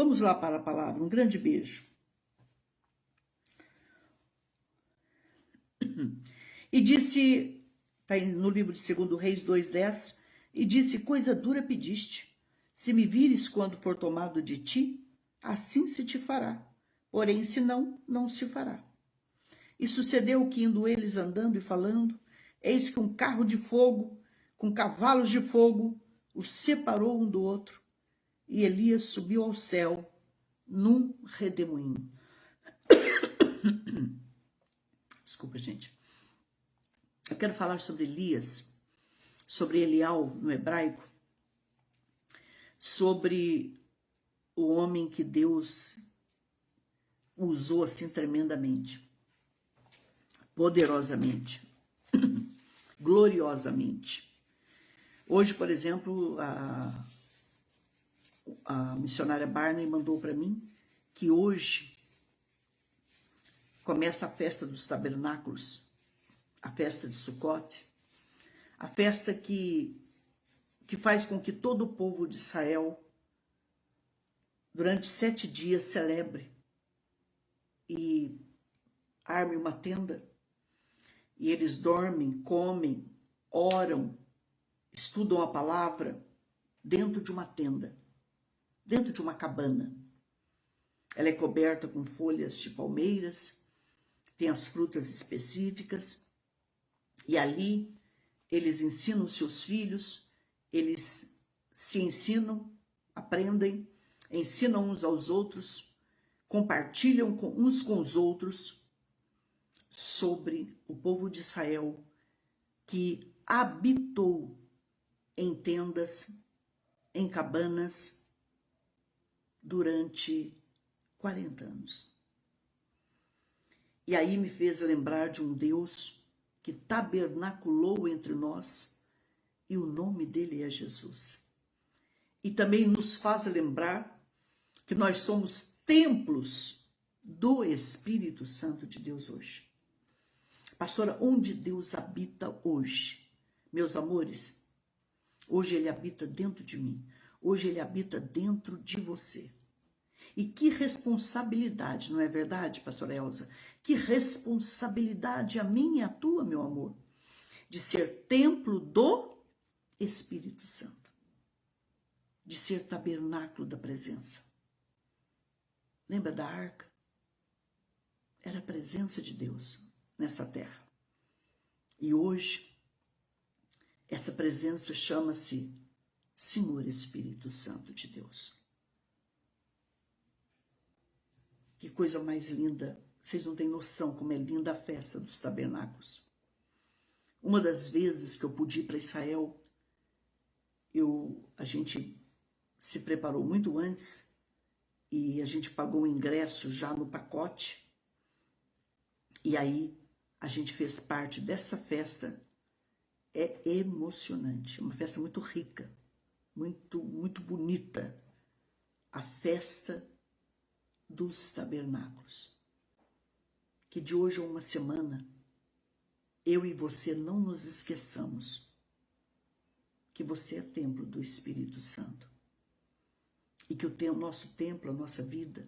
Vamos lá para a palavra. Um grande beijo. E disse, está no livro de 2 Reis 2:10, e disse: coisa dura pediste. Se me vires quando for tomado de ti, assim se te fará. Porém, se não, não se fará. E sucedeu que, indo eles andando e falando, eis que um carro de fogo, com cavalos de fogo, os separou um do outro, e Elias subiu ao céu num redemoinho. Desculpa, gente. Eu quero falar sobre Elias, sobre Elial no hebraico, sobre o homem que Deus usou assim tremendamente, poderosamente, gloriosamente. Hoje, por exemplo, a missionária Barney mandou para mim que hoje começa a festa dos tabernáculos, a festa de Sucote, a festa que faz com que todo o povo de Israel, durante 7 dias, celebre e arme uma tenda, e eles dormem, comem, oram, estudam a palavra dentro de uma tenda, dentro de uma cabana. Ela é coberta com folhas de palmeiras, tem as frutas específicas, e ali eles ensinam os seus filhos, eles se ensinam, aprendem, ensinam uns aos outros, compartilham uns com os outros sobre o povo de Israel que habitou em tendas, em cabanas, durante 40 anos. E aí me fez lembrar de um Deus que tabernaculou entre nós, e o nome dele é Jesus. E também nos faz lembrar que nós somos templos do Espírito Santo de Deus hoje. Pastora, onde Deus habita hoje? Meus amores, hoje ele habita dentro de mim. Hoje ele habita dentro de você. E que responsabilidade, não é verdade, pastora Elza? Que responsabilidade a minha e a tua, meu amor, de ser templo do Espírito Santo, de ser tabernáculo da presença. Lembra da arca? Era a presença de Deus nessa terra. E hoje, essa presença chama-se Senhor Espírito Santo de Deus. Que coisa mais linda. Vocês não têm noção como é linda a festa dos tabernáculos. Uma das vezes que eu pude ir para Israel, a gente se preparou muito antes e a gente pagou o ingresso já no pacote. E aí a gente fez parte dessa festa. É emocionante, uma festa muito rica, muito bonita. A festa dos tabernáculos. Que de hoje a uma semana, eu e você não nos esqueçamos que você é templo do Espírito Santo. E que o nosso templo, a nossa vida,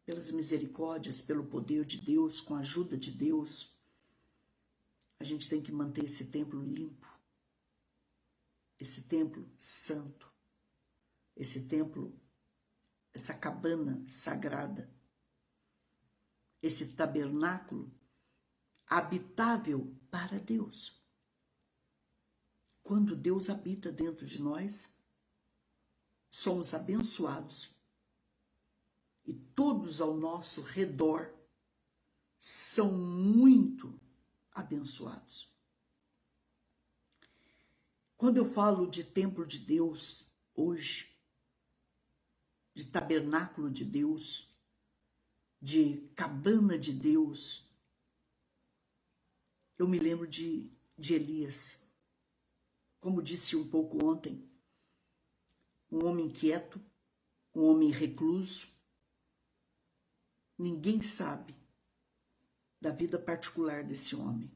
pelas misericórdias, pelo poder de Deus, com a ajuda de Deus, a gente tem que manter esse templo limpo, esse templo santo, esse templo, essa cabana sagrada, esse tabernáculo habitável para Deus. Quando Deus habita dentro de nós, somos abençoados. E todos ao nosso redor são muito abençoados. Quando eu falo de templo de Deus hoje, de tabernáculo de Deus, de cabana de Deus, eu me lembro de Elias. Como disse um pouco ontem, um homem quieto, um homem recluso. Ninguém sabe da vida particular desse homem.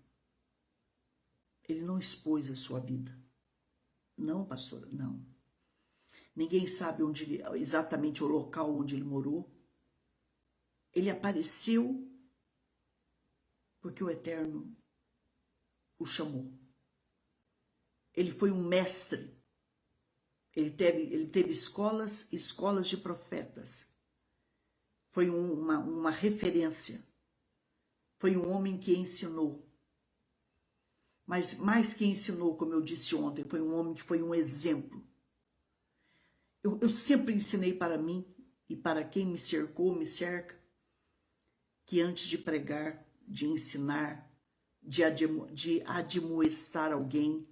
Ele não expôs a sua vida. Não, pastora, não. Ninguém sabe exatamente o local onde ele morou. Ele apareceu porque o Eterno o chamou. Ele foi um mestre. Ele teve escolas de profetas. Foi uma referência. Foi um homem que ensinou. Mas mais que ensinou, como eu disse ontem, foi um homem que foi um exemplo. Eu sempre ensinei para mim e para quem me cercou, me cerca, que antes de pregar, de ensinar, de admoestar alguém,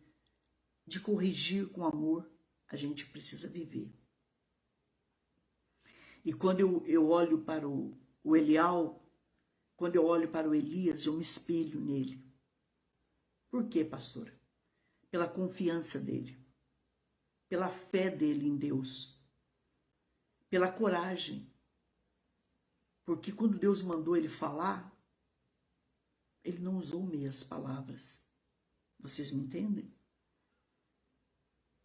de corrigir com amor, a gente precisa viver. E quando eu olho para o Elial, quando eu olho para o Elias, eu me espelho nele. Por quê, pastora? Pela confiança dele, pela fé dele em Deus, pela coragem. Porque quando Deus mandou ele falar, ele não usou meias palavras. Vocês me entendem?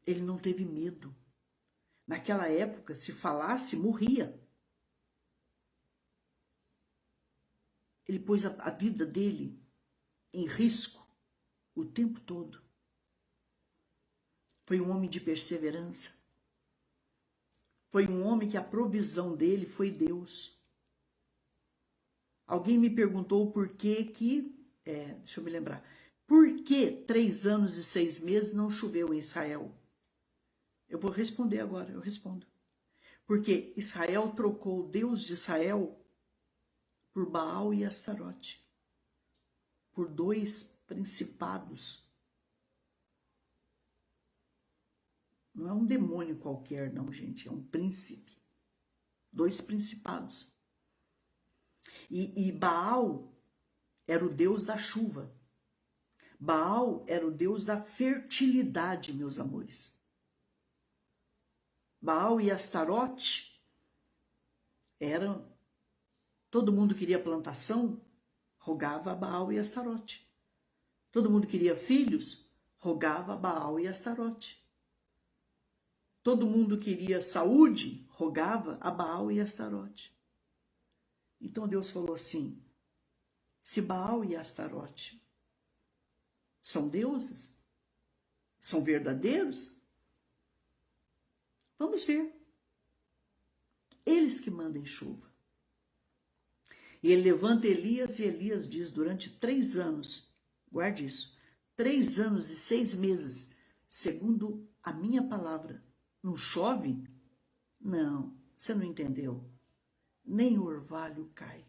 Ele não teve medo. Naquela época, se falasse, morria. Ele pôs a vida dele em risco o tempo todo. Foi um homem de perseverança. Foi um homem que a provisão dele foi Deus. Alguém me perguntou por que deixa eu me lembrar, por que 3 anos e 6 meses não choveu em Israel? Eu vou responder agora, eu respondo. Porque Israel trocou o Deus de Israel por Baal e Astarote, por 2 principados. Não é um demônio qualquer, não, gente, é um príncipe. 2 principados. E Baal era o Deus da chuva. Baal era o Deus da fertilidade, meus amores. Baal e Astarote eram... Todo mundo queria plantação, rogava a Baal e Astarote. Todo mundo queria filhos, rogava a Baal e Astarote. Todo mundo queria saúde, rogava a Baal e Astarote. Então Deus falou assim, se Baal e Astarote são deuses, são verdadeiros, vamos ver. Eles que mandem chuva. E ele levanta Elias e Elias diz, durante 3 anos, guarde isso, 3 anos e 6 meses, segundo a minha palavra, não chove? Não, você não entendeu. Nem o orvalho cai.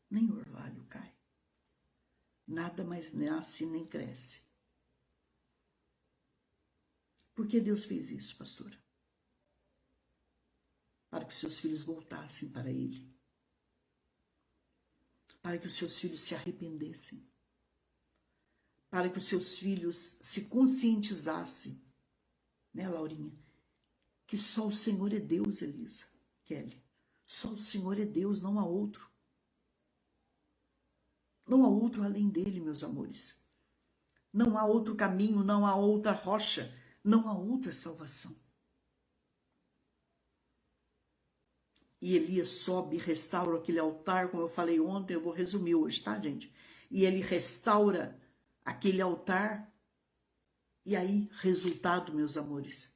Nem o orvalho cai. Nada mais nasce nem cresce. Por que Deus fez isso, pastora? Para que os seus filhos voltassem para Ele. Para que os seus filhos se arrependessem. Para que os seus filhos se conscientizassem. Né, Laurinha? Que só o Senhor é Deus, Elisa, Kelly. Só o Senhor é Deus, não há outro. Não há outro além dele, meus amores. Não há outro caminho, não há outra rocha, não há outra salvação. E Elias sobe e restaura aquele altar, como eu falei ontem, eu vou resumir hoje, tá, gente? E ele restaura aquele altar. E aí, resultado, meus amores.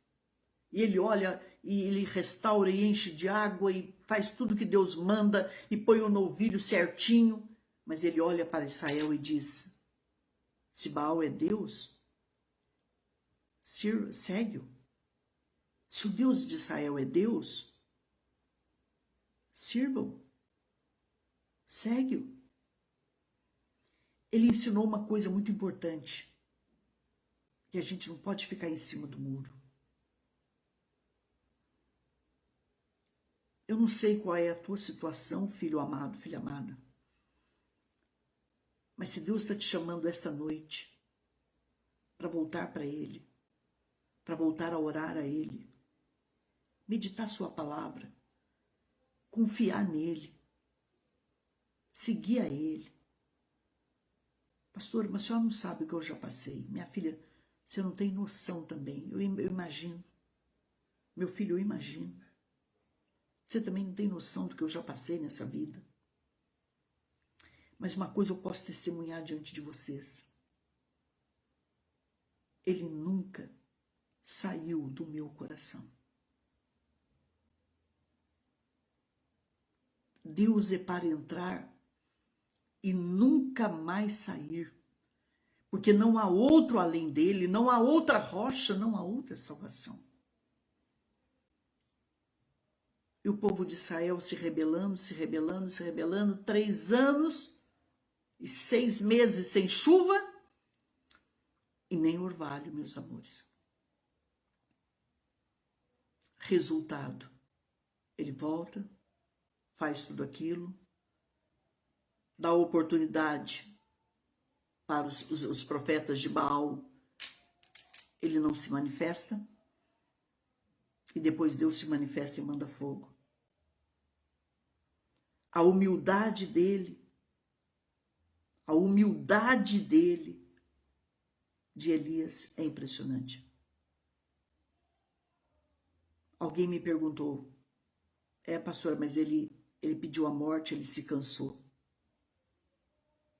E ele olha e ele restaura e enche de água e faz tudo que Deus manda e põe o novilho certinho. Mas ele olha para Israel e diz, se Baal é Deus, segue-o. Se o Deus de Israel é Deus, sirva-o. Segue-o. Ele ensinou uma coisa muito importante, que a gente não pode ficar em cima do muro. Eu não sei qual é a tua situação, filho amado, filha amada. Mas se Deus está te chamando esta noite para voltar para Ele, para voltar a orar a Ele, meditar sua palavra, confiar nele, seguir a Ele. Pastor, mas a senhora não sabe o que eu já passei. Minha filha, você não tem noção também. Eu imagino. Meu filho, eu imagino. Você também não tem noção do que eu já passei nessa vida. Mas uma coisa eu posso testemunhar diante de vocês. Ele nunca saiu do meu coração. Deus é para entrar e nunca mais sair. Porque não há outro além dele, não há outra rocha, não há outra salvação. E o povo de Israel se rebelando, 3 anos e 6 meses sem chuva e nem orvalho, meus amores. Resultado, ele volta, faz tudo aquilo, dá oportunidade para os profetas de Baal, ele não se manifesta, e depois Deus se manifesta e manda fogo. A humildade dele, de Elias é impressionante. Alguém me perguntou, pastora, mas ele pediu a morte, ele se cansou.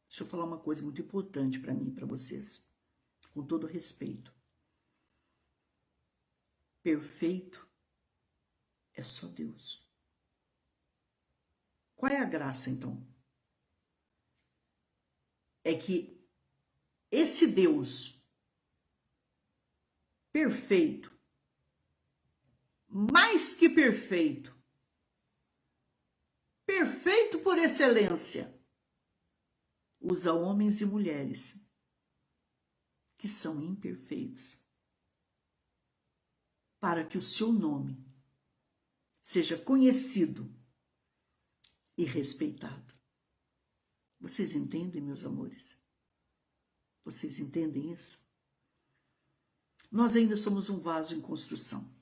Deixa eu falar uma coisa muito importante para mim e para vocês, com todo respeito. Perfeito é só Deus. Qual é a graça, então? É que esse Deus perfeito, mais que perfeito, perfeito por excelência, usa homens e mulheres que são imperfeitos para que o seu nome seja conhecido e respeitado. Vocês entendem, meus amores? Vocês entendem isso? Nós ainda somos um vaso em construção.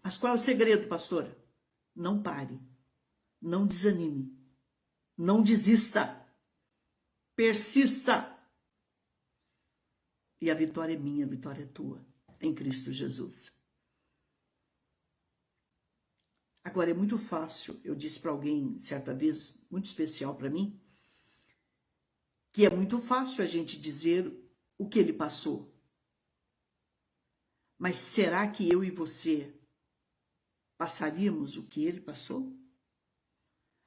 Mas qual é o segredo, pastora? Não pare, não desanime, não desista, persista. E a vitória é minha, a vitória é tua, em Cristo Jesus. Agora, é muito fácil, eu disse para alguém, certa vez, muito especial para mim, que é muito fácil a gente dizer o que ele passou. Mas será que eu e você passaríamos o que ele passou?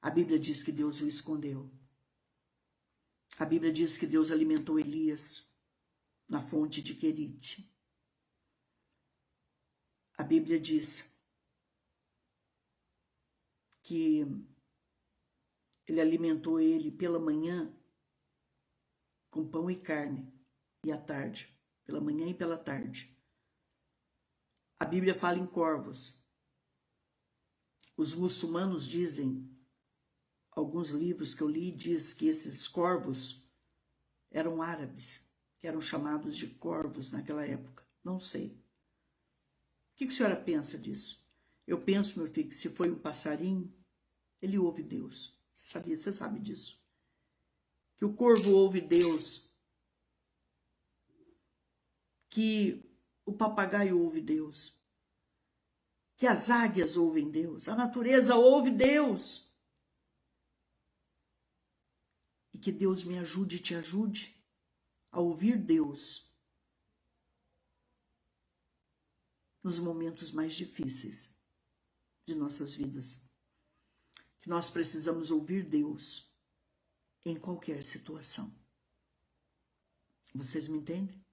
A Bíblia diz que Deus o escondeu. A Bíblia diz que Deus alimentou Elias na fonte de Querite. A Bíblia diz que ele alimentou ele pela manhã com pão e carne, e à tarde, pela manhã e pela tarde. A Bíblia fala em corvos. Os muçulmanos dizem, alguns livros que eu li, diz que esses corvos eram árabes, que eram chamados de corvos naquela época. Não sei. O que a senhora pensa disso? Eu penso, meu filho, que se foi um passarinho, ele ouve Deus. Você sabe disso. Que o corvo ouve Deus. Que o papagaio ouve Deus. Que as águias ouvem Deus. A natureza ouve Deus. E que Deus me ajude e te ajude a ouvir Deus nos momentos mais difíceis de nossas vidas. Que nós precisamos ouvir Deus em qualquer situação. Vocês me entendem?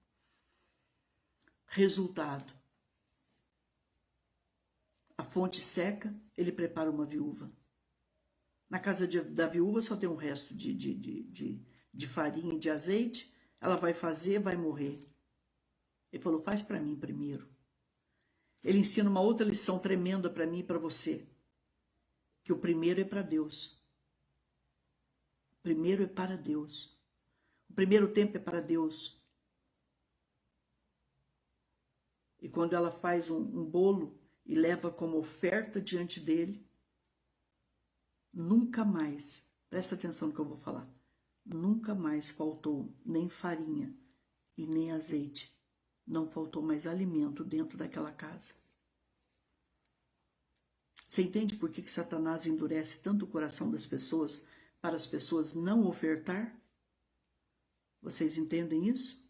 Resultado. A fonte seca, ele prepara uma viúva. Na casa da viúva só tem um resto de farinha e de azeite. Ela vai fazer, vai morrer. Ele falou, faz para mim primeiro. Ele ensina uma outra lição tremenda para mim e para você. Que o primeiro é para Deus. O primeiro é para Deus. O primeiro tempo é para Deus. E quando ela faz um bolo e leva como oferta diante dele, nunca mais, presta atenção no que eu vou falar, nunca mais faltou nem farinha e nem azeite. Não faltou mais alimento dentro daquela casa. Você entende por que Satanás endurece tanto o coração das pessoas para as pessoas não ofertar? Vocês entendem isso?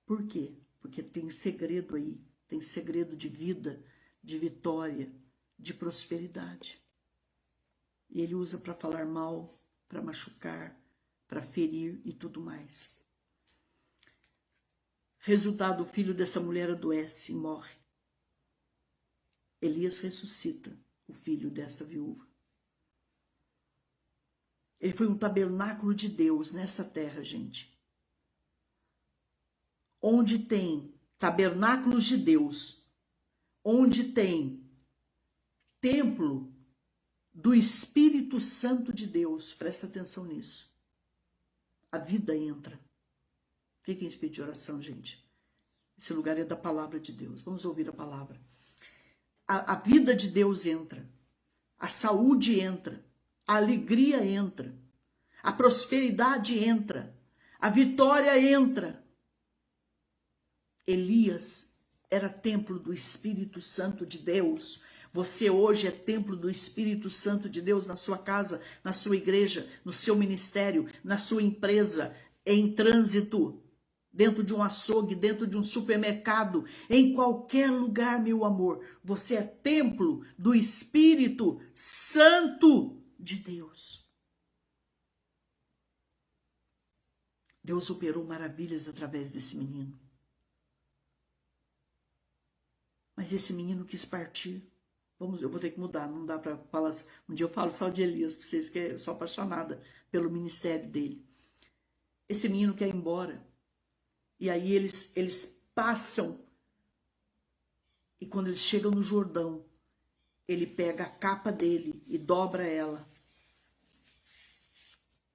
Por quê? Porque tem segredo aí, tem segredo de vida, de vitória, de prosperidade. E ele usa para falar mal, para machucar, para ferir e tudo mais. Resultado, o filho dessa mulher adoece e morre. Elias ressuscita o filho dessa viúva. Ele foi um tabernáculo de Deus nesta terra, gente. Onde tem tabernáculos de Deus, onde tem templo do Espírito Santo de Deus, presta atenção nisso. A vida entra. Fiquem em espírito de oração, gente. Esse lugar é da palavra de Deus. Vamos ouvir a palavra. A vida de Deus entra. A saúde entra. A alegria entra. A prosperidade entra. A vitória entra. Elias era templo do Espírito Santo de Deus. Você hoje é templo do Espírito Santo de Deus na sua casa, na sua igreja, no seu ministério, na sua empresa, em trânsito, dentro de um açougue, dentro de um supermercado, em qualquer lugar, meu amor. Você é templo do Espírito Santo de Deus. Deus operou maravilhas através desse menino. Mas esse menino quis partir. Eu vou ter que mudar, não dá para falar. Um dia eu falo só de Elias, para vocês que eu sou apaixonada pelo ministério dele. Esse menino quer ir embora. E aí eles passam. E quando eles chegam no Jordão, ele pega a capa dele e dobra ela.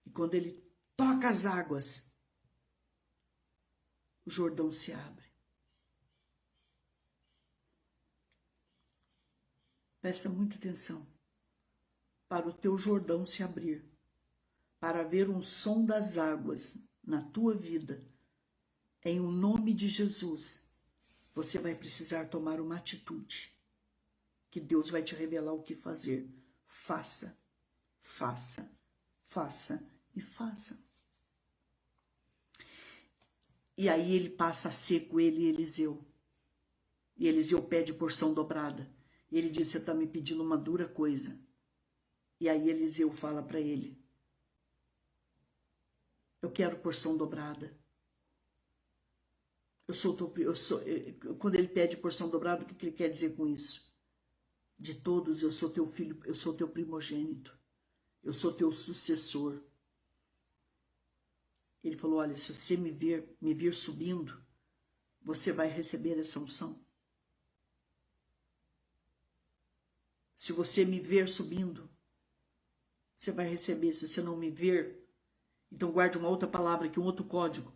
E quando ele toca as águas, o Jordão se abre. Presta muita atenção. Para o teu Jordão se abrir, para ver um som das águas na tua vida, em o nome de Jesus, você vai precisar tomar uma atitude, que Deus vai te revelar o que fazer. Faça, faça, faça e faça. E aí ele passa seco, ele e Eliseu. E Eliseu pede porção dobrada. E ele diz, você está me pedindo uma dura coisa. E aí Eliseu fala para ele, eu quero porção dobrada. Quando ele pede porção dobrada, o que ele quer dizer com isso? De todos, eu sou teu filho, eu sou teu primogênito. Eu sou teu sucessor. Ele falou, olha, se você me vir subindo, você vai receber essa unção. Se você me ver subindo, você vai receber. Se você não me ver, então guarde uma outra palavra aqui, um outro código.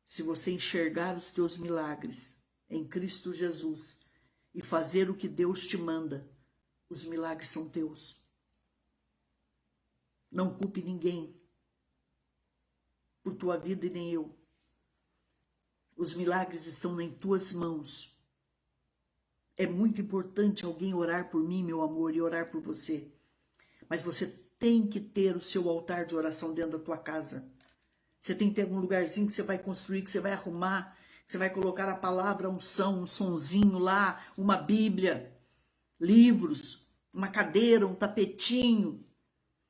Se você enxergar os teus milagres em Cristo Jesus e fazer o que Deus te manda, os milagres são teus. Não culpe ninguém por tua vida e nem eu. Os milagres estão em tuas mãos. É muito importante alguém orar por mim, meu amor, e orar por você. Mas você tem que ter o seu altar de oração dentro da tua casa. Você tem que ter algum lugarzinho que você vai construir, que você vai arrumar, que você vai colocar a palavra, a unção, um sonzinho lá, uma Bíblia, livros, uma cadeira, um tapetinho.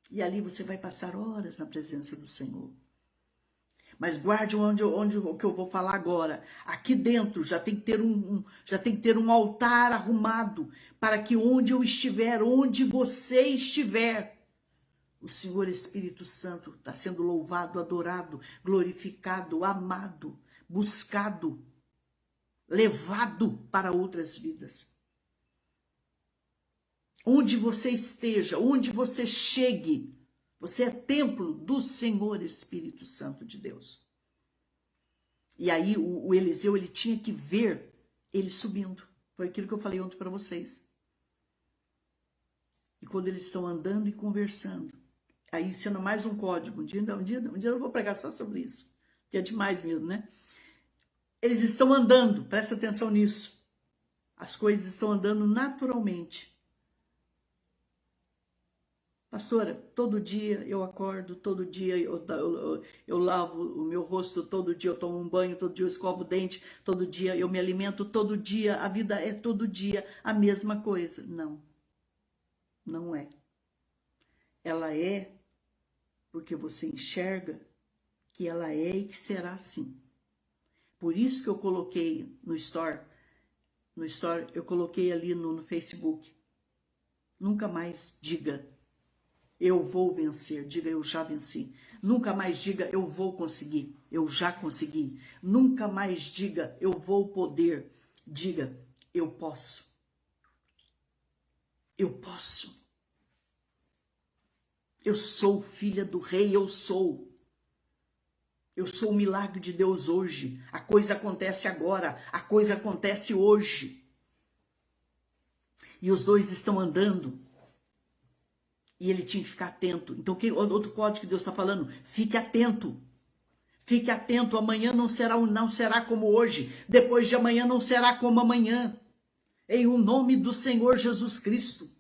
E ali você vai passar horas na presença do Senhor. Mas guarde onde o que eu vou falar agora. Aqui dentro já tem que ter um altar arrumado para que onde eu estiver, onde você estiver, o Senhor Espírito Santo está sendo louvado, adorado, glorificado, amado, buscado, levado para outras vidas. Onde você esteja, onde você chegue, você é templo do Senhor Espírito Santo de Deus. E aí o Eliseu, ele tinha que ver ele subindo. Foi aquilo que eu falei ontem para vocês. E quando eles estão andando e conversando, aí sendo mais um código, um dia eu vou pregar só sobre isso, que é demais mesmo, né? Eles estão andando, presta atenção nisso. As coisas estão andando naturalmente. Pastora, todo dia eu acordo, todo dia eu lavo o meu rosto, todo dia eu tomo um banho, todo dia eu escovo o dente, todo dia eu me alimento, todo dia, a vida é todo dia a mesma coisa. Não, não é. Ela é porque você enxerga que ela é e que será assim. Por isso que eu coloquei no Store eu coloquei ali no Facebook. Nunca mais diga eu vou vencer, diga eu já venci. Nunca mais diga eu vou conseguir, eu já consegui. Nunca mais diga eu vou poder, diga eu posso. Eu posso. Eu sou filha do rei, eu sou. Eu sou o milagre de Deus hoje. A coisa acontece agora, a coisa acontece hoje. E os dois estão andando. E ele tinha que ficar atento. Então, outro código que Deus está falando? Fique atento. Fique atento. Amanhã não será como hoje. Depois de amanhã não será como amanhã. Em o nome do Senhor Jesus Cristo.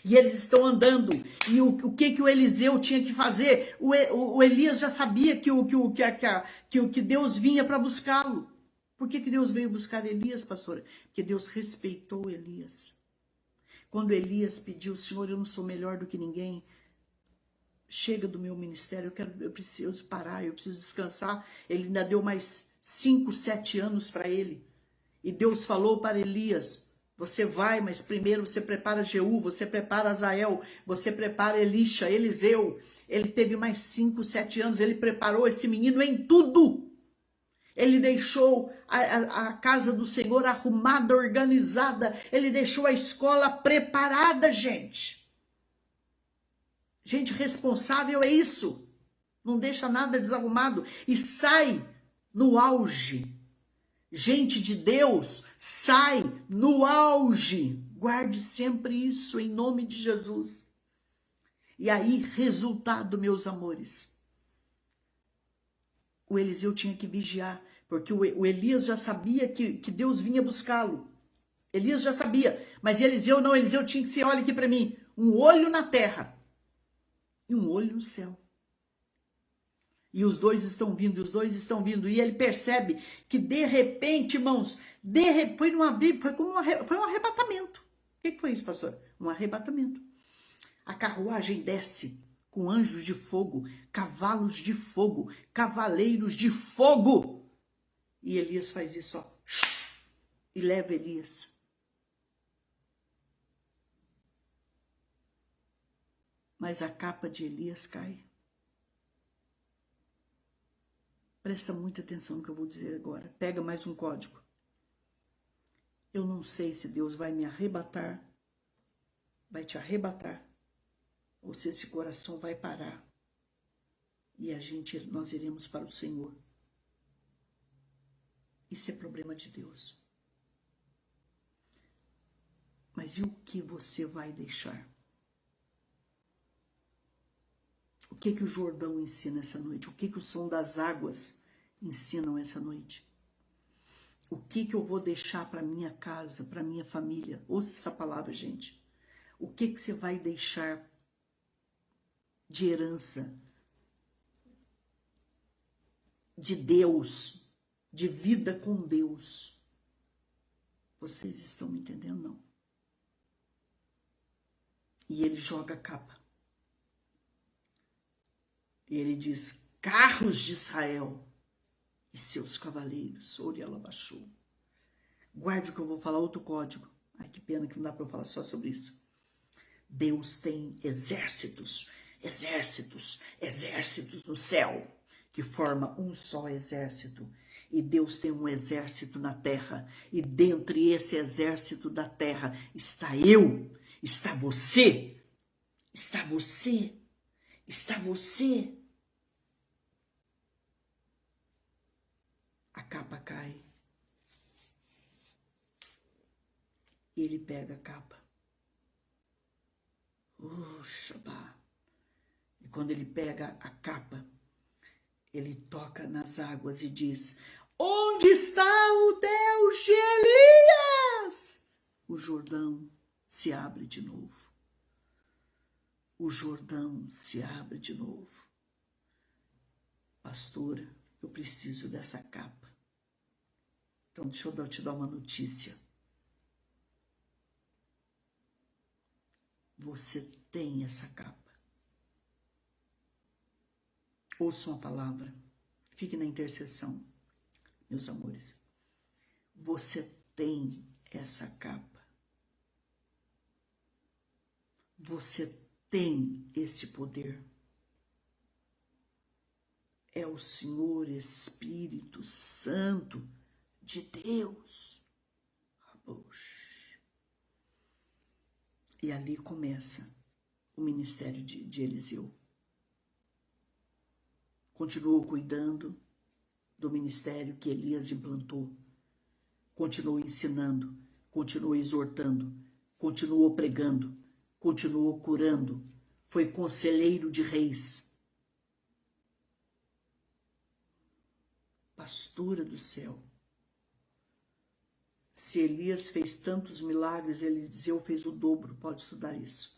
E eles estão andando. E o que o Eliseu tinha que fazer? O Elias já sabia que Deus vinha para buscá-lo. Por que Deus veio buscar Elias, pastora? Porque Deus respeitou Elias. Quando Elias pediu, Senhor, eu não sou melhor do que ninguém, chega do meu ministério, eu preciso parar, eu preciso descansar. Ele ainda deu mais 5, 7 anos para ele. E Deus falou para Elias, você vai, mas primeiro você prepara Jeú, você prepara Azael, você prepara Elisha, Eliseu. Ele teve mais 5, 7 anos, ele preparou esse menino em tudo. Ele deixou a casa do Senhor arrumada, organizada. Ele deixou a escola preparada, gente. Gente responsável é isso. Não deixa nada desarrumado. E sai no auge. Gente de Deus, sai no auge. Guarde sempre isso em nome de Jesus. E aí, resultado, meus amores. O Eliseu tinha que vigiar, porque o Elias já sabia que Deus vinha buscá-lo. Elias já sabia, mas Eliseu não, Eliseu tinha que ser, olha aqui para mim, um olho na terra e um olho no céu. E os dois estão vindo, e ele percebe que de repente, irmãos, foi um arrebatamento. O que foi isso, pastor? Um arrebatamento. A carruagem desce com anjos de fogo, cavalos de fogo, cavaleiros de fogo. E Elias faz isso, ó, e leva Elias. Mas a capa de Elias cai. Presta muita atenção no que eu vou dizer agora. Pega mais um código. Eu não sei se Deus vai me arrebatar, vai te arrebatar, ou se esse coração vai parar e nós iremos para o Senhor. Isso é problema de Deus. Mas e o que você vai deixar? O que o Jordão ensina essa noite? O que o som das águas ensinam essa noite? O que eu vou deixar para minha casa, para minha família? Ouça essa palavra, gente. O que você vai deixar de herança, de Deus, de vida com Deus? Vocês estão me entendendo, não? E ele joga a capa. E ele diz, carros de Israel e seus cavaleiros. Ela baixou. Guarde o que eu vou falar, outro código. Ai, que pena que não dá para eu falar só sobre isso. Deus tem exércitos no céu, que forma um só exército. E Deus tem um exército na terra. E dentre esse exército da terra está eu, está você, está você, está você. A capa cai. E ele pega a capa. Shabá. E quando ele pega a capa, ele toca nas águas e diz, onde está o Deus de Elias? O Jordão se abre de novo. o Jordão se abre de novo. Pastora, eu preciso dessa capa. Então, deixa eu te dar uma notícia. Você tem essa capa. Ouça uma palavra. Fique na intercessão, meus amores. Você tem essa capa. Você tem esse poder. É o Senhor Espírito Santo de Deus. E ali começa o ministério de Eliseu. Continuou cuidando do ministério que Elias implantou. Continuou ensinando, continuou exortando, continuou pregando, continuou curando. Foi conselheiro de reis. Pastora do céu. Se Elias fez tantos milagres, Eliseu fez o dobro. Pode estudar isso.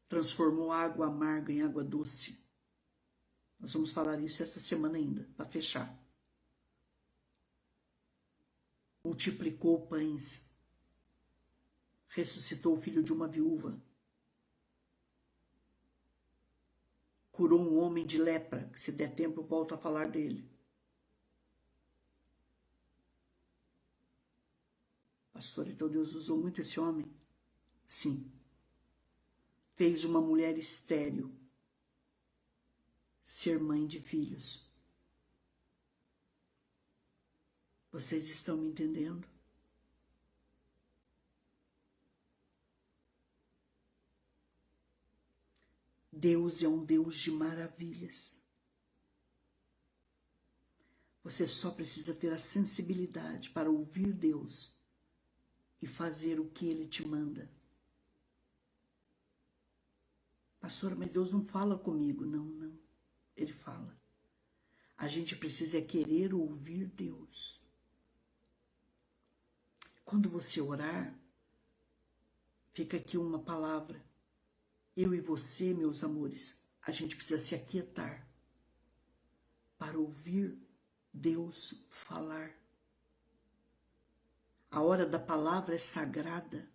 Transformou água amarga em água doce. Nós vamos falar isso essa semana ainda, para fechar. Multiplicou pães. Ressuscitou o filho de uma viúva. Curou um homem de lepra, que se der tempo eu volto a falar dele. Pastor, então Deus usou muito esse homem? Sim. Fez uma mulher estéril ser mãe de filhos. Vocês estão me entendendo? Deus é um Deus de maravilhas. Você só precisa ter a sensibilidade para ouvir Deus e fazer o que Ele te manda. Pastora, mas Deus não fala comigo. Não. Ele fala. A gente precisa querer ouvir Deus. Quando você orar, fica aqui uma palavra. Eu e você, meus amores, a gente precisa se aquietar para ouvir Deus falar. A hora da palavra é sagrada.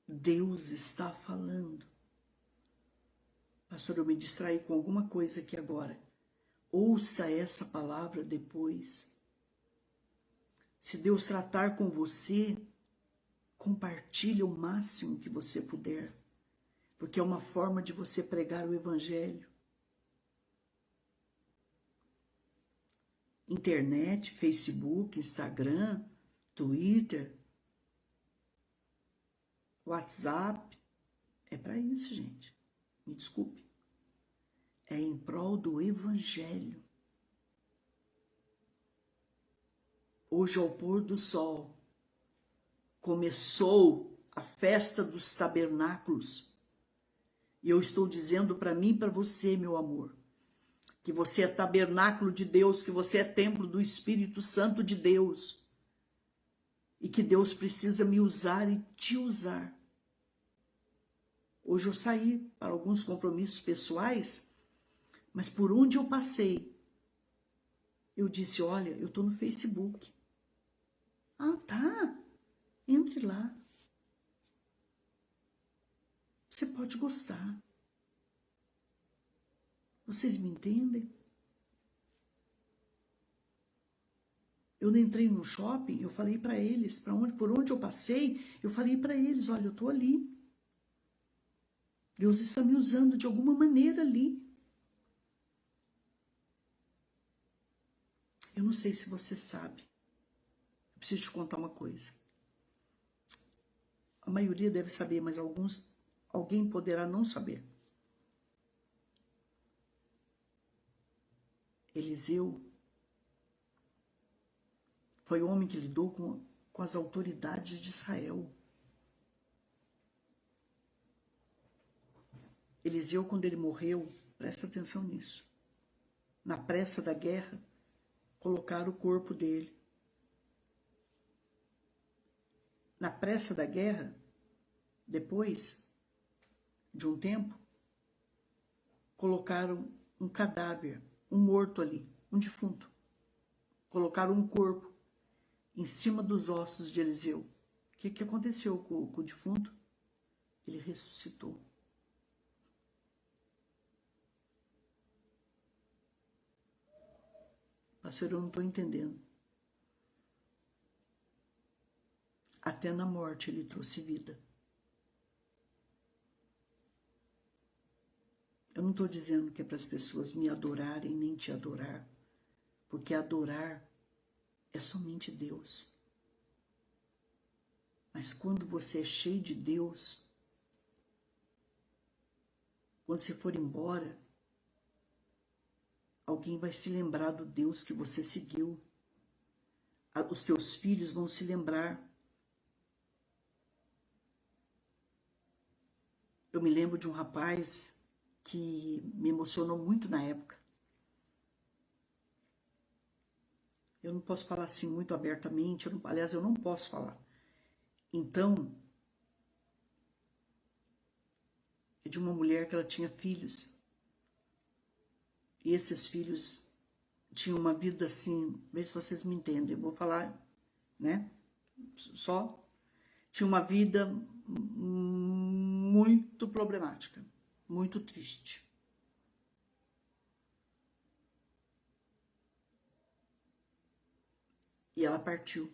Deus está falando. Pastor, eu me distraí com alguma coisa aqui agora. Ouça essa palavra depois. Se Deus tratar com você, compartilhe o máximo que você puder, porque é uma forma de você pregar o Evangelho. Internet, Facebook, Instagram, Twitter, WhatsApp, é para isso, gente. Me desculpe. É em prol do Evangelho. Hoje, ao pôr do sol, começou a festa dos tabernáculos. E eu estou dizendo para mim e para você, meu amor, que você é tabernáculo de Deus, que você é templo do Espírito Santo de Deus. E que Deus precisa me usar e te usar. Hoje eu saí para alguns compromissos pessoais, mas por onde eu passei, eu disse, olha, eu estou no Facebook. Ah, tá. Entre lá. Você pode gostar. Vocês me entendem? Eu não entrei num shopping, eu falei para eles, por onde eu passei, eu falei para eles, olha, eu estou ali. Deus está me usando de alguma maneira ali. Eu não sei se você sabe. Eu preciso te contar uma coisa. A maioria deve saber, mas alguém poderá não saber. Eliseu foi o homem que lidou com as autoridades de Israel. Eliseu, quando ele morreu, presta atenção nisso. Na pressa da guerra, colocaram o corpo dele na pressa da guerra, depois de um tempo, colocaram um cadáver, um morto ali, um defunto. Colocaram um corpo em cima dos ossos de Eliseu. O que aconteceu com o defunto? Ele ressuscitou. Pastor, eu não estou entendendo. Até na morte ele trouxe vida. Eu não estou dizendo que é para as pessoas me adorarem nem te adorar, porque adorar é somente Deus. Mas quando você é cheio de Deus, quando você for embora, alguém vai se lembrar do Deus que você seguiu. Os teus filhos vão se lembrar. Eu me lembro de um rapaz que me emocionou muito na época. Eu não posso falar assim muito abertamente, aliás, eu não posso falar. Então, é de uma mulher que ela tinha filhos. E esses filhos tinham uma vida assim, vê se vocês me entendem, eu vou falar, né? Só. Tinha uma vida muito problemática, muito triste. E ela partiu.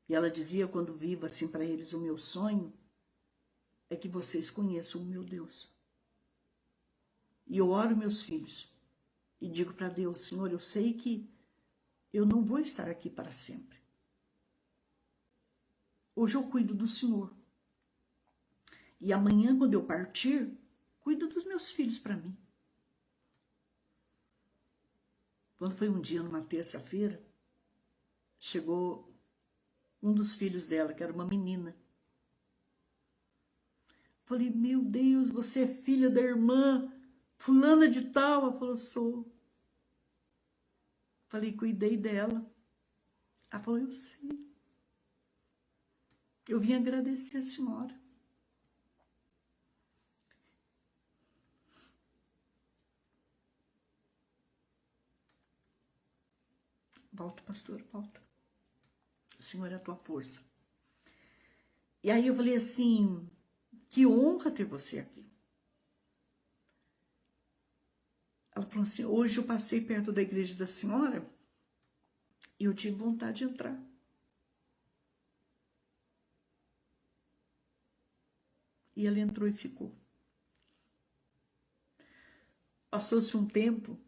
E ela dizia quando viva assim para eles, o meu sonho é que vocês conheçam o meu Deus. E eu oro meus filhos e digo para Deus, Senhor, eu sei que eu não vou estar aqui para sempre. Hoje eu cuido do Senhor. E amanhã, quando eu partir, cuido dos meus filhos para mim. Quando foi um dia, numa terça-feira, chegou um dos filhos dela, que era uma menina. Falei, meu Deus, você é filha da irmã fulana de tal? Ela falou, sou. Falei, cuidei dela. Ela falou, eu sei. Eu vim agradecer a senhora. Volta, pastor, volta. O Senhor é a tua força. E aí eu falei assim, que honra ter você aqui. Ela falou assim, hoje eu passei perto da igreja da senhora e eu tive vontade de entrar. E ela entrou e ficou. Passou-se um tempo,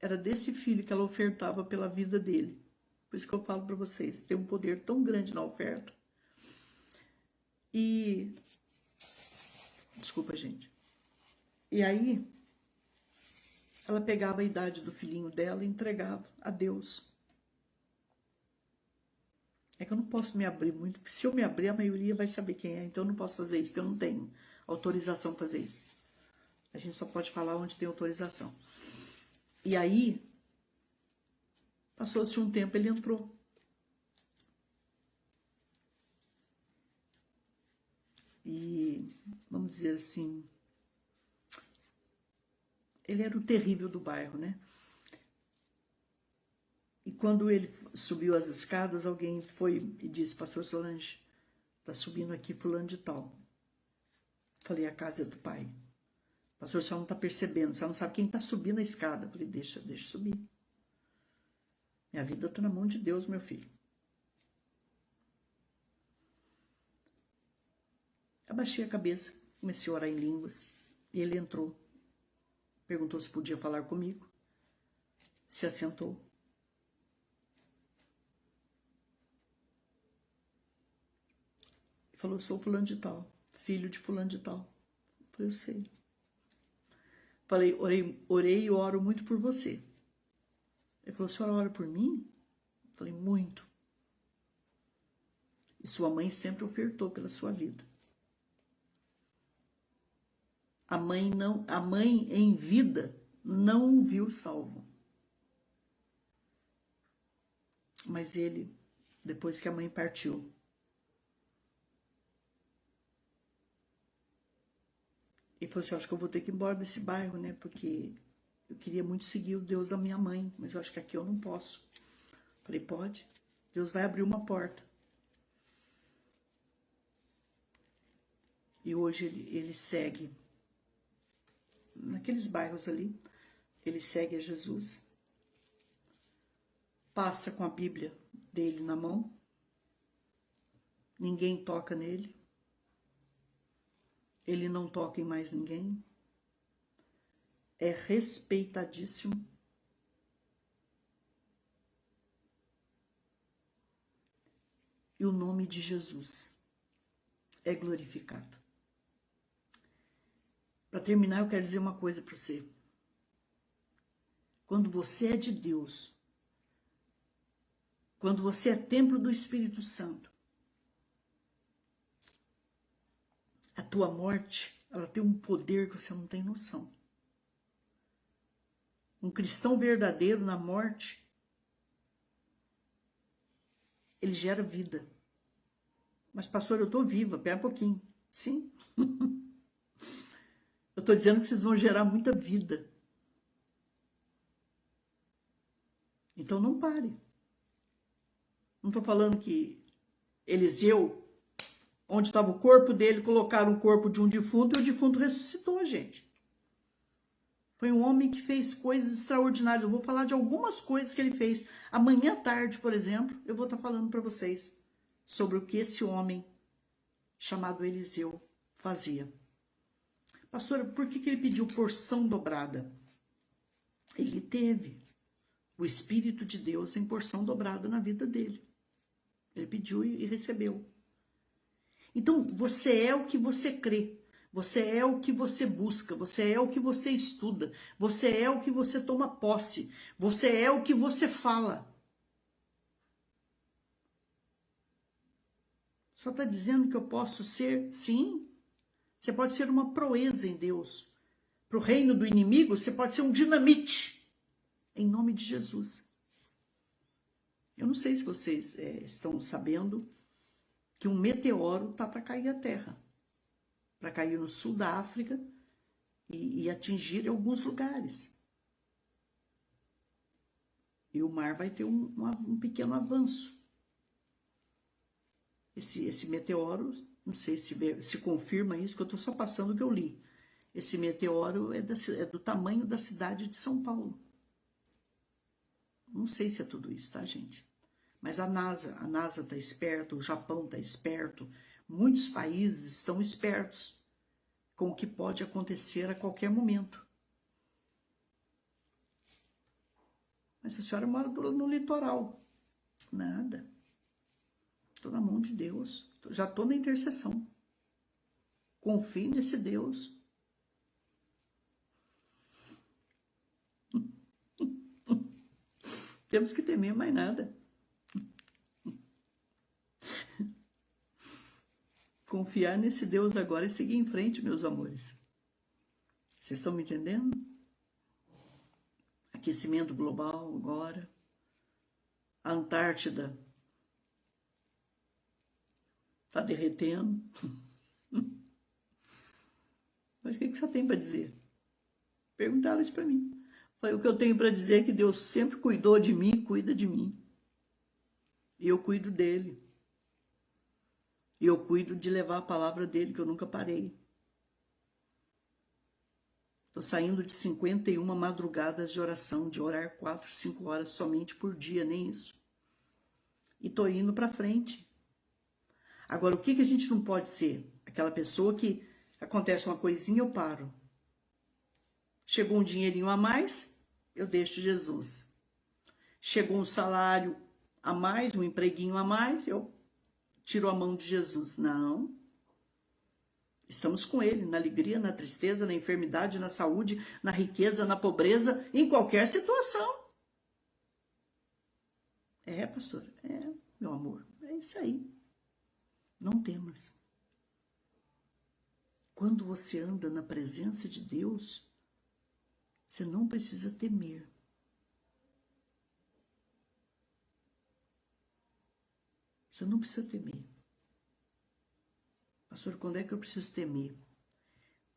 era desse filho que ela ofertava pela vida dele. Por isso que eu falo para vocês, tem um poder tão grande na oferta. E, desculpa, gente. E aí, ela pegava a idade do filhinho dela e entregava a Deus. É que eu não posso me abrir muito, porque se eu me abrir, a maioria vai saber quem é. Então eu não posso fazer isso, porque eu não tenho autorização para fazer isso. A gente só pode falar onde tem autorização. E aí, passou-se um tempo, ele entrou. E, vamos dizer assim, ele era o terrível do bairro, né? E quando ele subiu as escadas, alguém foi e disse, pastor Solange, tá subindo aqui fulano de tal. Falei, a casa é do pai. Pastor, você não está percebendo, você não sabe quem está subindo a escada. Falei, deixa subir. Minha vida está na mão de Deus, meu filho. Abaixei a cabeça, comecei a orar em línguas. E ele entrou. Perguntou se podia falar comigo. Se assentou. E falou, sou fulano de tal, filho de fulano de tal. Falei, eu sei. Falei, orei e oro muito por você. Ele falou, a senhora ora por mim? Falei, muito. E sua mãe sempre ofertou pela sua vida. A mãe em vida não o viu salvo. Mas ele, depois que a mãe partiu, Ele falou assim, acho que eu vou ter que ir embora desse bairro, né? Porque eu queria muito seguir o Deus da minha mãe, mas eu acho que aqui eu não posso. Falei, pode. Deus vai abrir uma porta. E hoje ele segue, naqueles bairros ali, ele segue a Jesus. Passa com a Bíblia dele na mão. Ninguém toca nele. Ele não toca em mais ninguém. É respeitadíssimo. E o nome de Jesus é glorificado. Para terminar, eu quero dizer uma coisa para você. Quando você é de Deus, quando você é templo do Espírito Santo, a tua morte, ela tem um poder que você não tem noção. Um cristão verdadeiro na morte, ele gera vida. Mas, pastor, eu estou viva, pera um pouquinho. Sim. Eu estou dizendo que vocês vão gerar muita vida. Então não pare. Não estou falando que Eliseu, onde estava o corpo dele, colocaram o corpo de um defunto e o defunto ressuscitou, gente. Foi um homem que fez coisas extraordinárias. Eu vou falar de algumas coisas que ele fez. Amanhã à tarde, por exemplo, eu vou estar falando para vocês sobre o que esse homem chamado Eliseu fazia. Pastora, por que ele pediu porção dobrada? Ele teve o Espírito de Deus em porção dobrada na vida dele. Ele pediu e recebeu. Então, você é o que você crê. Você é o que você busca. Você é o que você estuda. Você é o que você toma posse. Você é o que você fala. Só está dizendo que eu posso ser? Sim. Você pode ser uma proeza em Deus. Para o reino do inimigo, você pode ser um dinamite. Em nome de Jesus. Eu não sei se vocês estão sabendo que um meteoro está para cair à Terra. Para cair no sul da África e atingir alguns lugares. E o mar vai ter um pequeno avanço. Esse meteoro, não sei se confirma isso, que eu estou só passando o que eu li. Esse meteoro é do tamanho da cidade de São Paulo. Não sei se é tudo isso, tá, gente? Mas a NASA está esperta, o Japão está esperto, muitos países estão espertos com o que pode acontecer a qualquer momento. Mas a senhora mora no litoral. Nada. Estou na mão de Deus. Já estou na intercessão. Confie nesse Deus. Temos que temer mais nada. Confiar nesse Deus agora e seguir em frente, meus amores. Vocês estão me entendendo? Aquecimento global agora. A Antártida está derretendo. Mas o que você tem para dizer? Perguntaram isso para mim. Falei, o que eu tenho para dizer é que Deus sempre cuidou de mim e cuida de mim. E eu cuido dele. E eu cuido de levar a palavra dele, que eu nunca parei. Estou saindo de 51 madrugadas de oração, de orar 4, 5 horas somente por dia, nem isso. E estou indo para frente. Agora, o que a gente não pode ser? Aquela pessoa que acontece uma coisinha, eu paro. Chegou um dinheirinho a mais, eu deixo Jesus. Chegou um salário a mais, um empreguinho a mais, eu tiro a mão de Jesus. Não. Estamos com ele na alegria, na tristeza, na enfermidade, na saúde, na riqueza, na pobreza, em qualquer situação. É, pastor, meu amor, é isso aí. Não temas. Quando você anda na presença de Deus, você não precisa temer. Você não precisa temer. Pastor, quando é que eu preciso temer?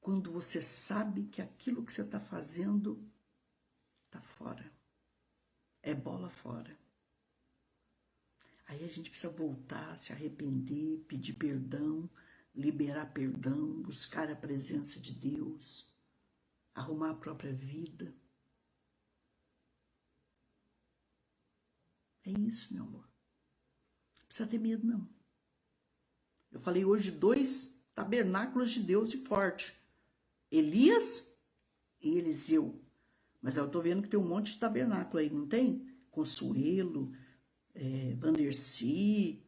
quando você sabe que aquilo que você está fazendo está fora. É bola fora. Aí a gente precisa voltar, se arrepender, pedir perdão, liberar perdão, buscar a presença de Deus, arrumar a própria vida. É isso, meu amor. Não precisa ter medo, não. Eu falei hoje 2 tabernáculos de Deus e forte. Elias e Eliseu. Mas eu tô vendo que tem um monte de tabernáculo aí, não tem? Consuelo, Vandercy,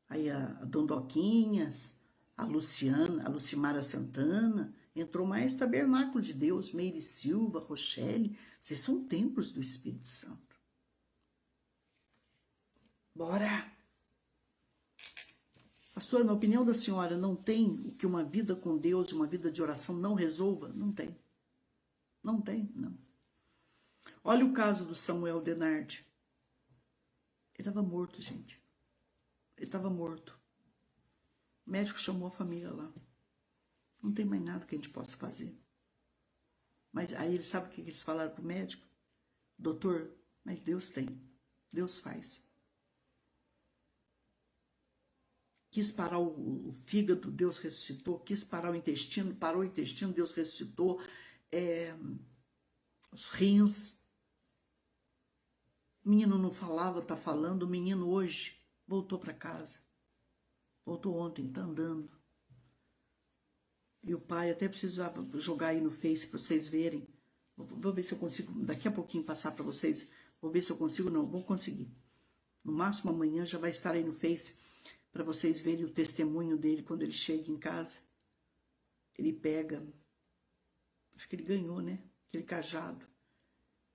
aí a Dondoquinhas, a Luciana, a Lucimara Santana. Entrou mais tabernáculo de Deus, Meire Silva, Rochelle. Vocês são templos do Espírito Santo. Bora! Pastor, na opinião da senhora, não tem o que uma vida com Deus, uma vida de oração não resolva? Não tem. Não tem, não. Olha o caso do Samuel Denardi. Ele estava morto, gente. Ele estava morto. O médico chamou a família lá. Não tem mais nada que a gente possa fazer. Mas aí ele sabe o que eles falaram para o médico? Doutor, mas Deus tem. Deus faz. Quis parar o fígado, Deus ressuscitou. Quis parar o intestino, parou o intestino, Deus ressuscitou. Os rins. O menino não falava, tá falando. O menino hoje voltou para casa. Voltou ontem, tá andando. E o pai até precisava jogar aí no Face para vocês verem. Vou ver se eu consigo, daqui a pouquinho, passar para vocês. Vou ver se eu consigo, não, vou conseguir. No máximo amanhã já vai estar aí no Face para vocês verem o testemunho dele quando ele chega em casa. Ele pega, acho que ele ganhou, né? Aquele cajado.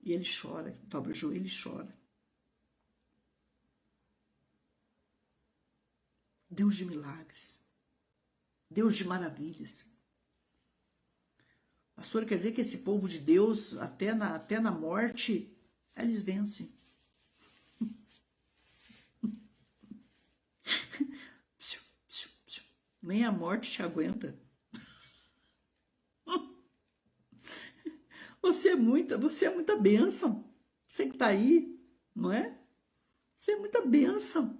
E ele chora, dobra o joelho e chora. Deus de milagres. Deus de maravilhas. Pastor, quer dizer que esse povo de Deus, até na morte, eles vencem. Nem a morte te aguenta. Você é muita bênção. Você que está aí, não é? Você é muita bênção.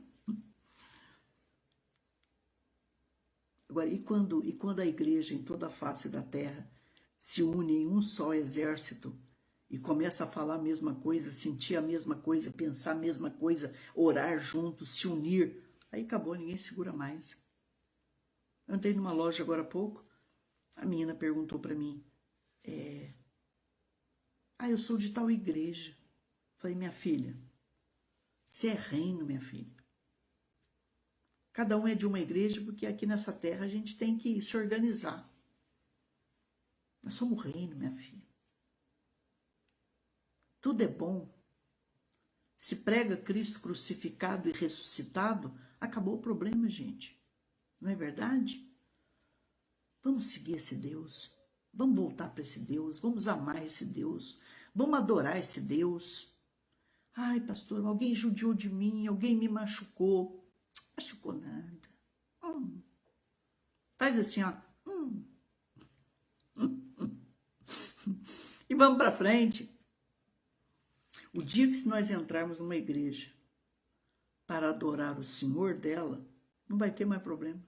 Agora, e quando a igreja em toda a face da terra se une em um só exército e começa a falar a mesma coisa, sentir a mesma coisa, pensar a mesma coisa, orar juntos, se unir, aí acabou, ninguém segura mais. Eu entrei numa loja agora há pouco, a menina perguntou para mim, eu sou de tal igreja. Falei, minha filha, você é reino, minha filha. Cada um é de uma igreja, porque aqui nessa terra a gente tem que se organizar. Nós somos reino, minha filha. Tudo é bom. Se prega Cristo crucificado e ressuscitado, acabou o problema, gente. Não é verdade? Vamos seguir esse Deus. Vamos voltar para esse Deus. Vamos amar esse Deus. Vamos adorar esse Deus. Ai, pastor, alguém judiou de mim, alguém me machucou. Machucou nada. Faz assim, ó. E vamos para frente. O dia que nós entrarmos numa igreja para adorar o Senhor dela, não vai ter mais problema.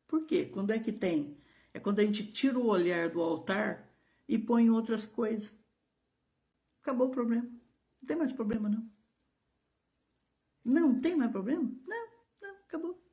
Por quê? Quando é que tem? É quando a gente tira o olhar do altar e põe em outras coisas. Acabou o problema. Não tem mais problema, não. Não tem mais problema? Não, acabou.